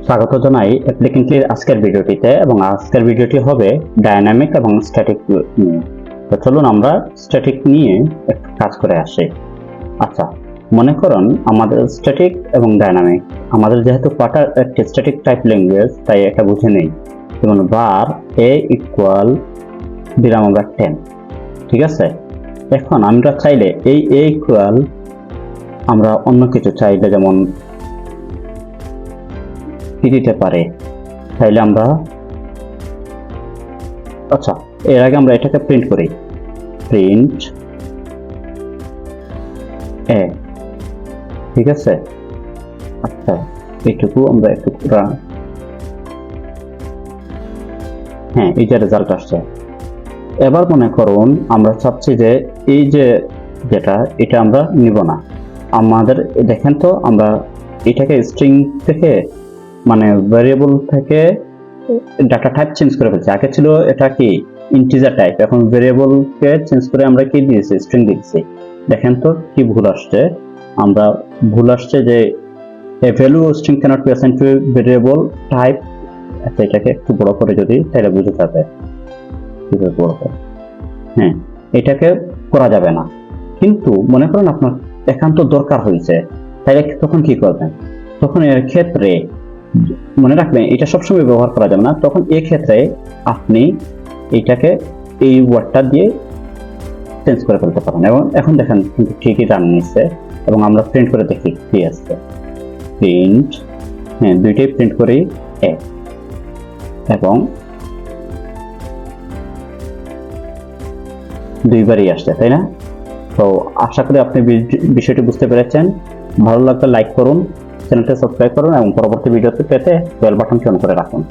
স্বাগত জানাই অ্যাপ্লিকেন্টলির আজকের ভিডিওটিতে, এবং আজকের ভিডিওটি হবে ডায়নামিক এবং স্ট্যাটিক নিয়ে। তো চলুন আমরা স্ট্যাটিক নিয়ে একটু কাজ করে আসি। আচ্ছা, মনে করুন আমাদের স্ট্যাটিক এবং ডায়নামিক, আমাদের যেহেতু পাটার একটি স্ট্যাটিক টাইপ ল্যাঙ্গুয়েজ, তাই এটা বুঝে নেই। যেমন বার a ইকুয়াল দিলাম আমরা 10, ঠিক আছে। এখন আমরা চাইলে এই a ইকুয়াল আমরা অন্য কিছু চাইলে যেমন কি দিতে পারে, তাইলে আমরা আচ্ছা এর আগে আমরা এটাকে প্রিন্ট করি, প্রিন্ট এ, ঠিক আছে। আচ্ছা এইটুকু আমরা একটু হ্যাঁ, এই যে রেজাল্ট আসছে। এবার মনে করুন আমরা চাচ্ছি যে এই যে যেটা এটা আমরা নিব না। আমাদের দেখেন তো, আমরা এটাকে স্ট্রিং থেকে মানে ভ্যারিয়েবল থেকে ডাটা টাইপ চেঞ্জ করে ফেলছি। আগে ছিল এটা কি ইন্টিজার টাইপ, এখন ভ্যারিয়েবলকে চেঞ্জ করে আমরা কি দিয়েছি, স্ট্রিং দিয়েছি। দেখেন তো কি ভুল আসছে, আমরা ভুল আসছে যে a value string cannot be assigned to a variable type। আচ্ছা এটাকে একটু বড় করে যদি, তাহলে বুঝে যাবে কিভাবে বড় করে। হ্যাঁ, এটাকে করা যাবে না, কিন্তু মনে করেন আপনার একান্ত দরকার হয়েছে, তাহলে তখন কি করবেন? তখন এর ক্ষেত্রে মনে রাখবেন এটা সবসময় ব্যবহার করা যাবে না। তখন এই ক্ষেত্রে আপনি এটাকে এই ওয়ার্ডটা দিয়ে চেঞ্জ করে ফেলতে পারেন। এবং এখন দেখেন কিন্তু ঠিকই রান নিচ্ছে, এবং আমরা প্রিন্ট করে দেখি কি আসছে। প্রিন্ট, হ্যাঁ দুইটাই প্রিন্ট করি এ, এবং দুইবারই আসছে, তাই না? তো আশা করি আপনি বিষয়টি বুঝতে পেরেছেন। ভালো লাগলে লাইক করুন, চ্যানেলটি সাবস্ক্রাইব করুন, এবং পরবর্তী ভিডিওতে পেতে বেল বাটনটি অন করে রাখুন।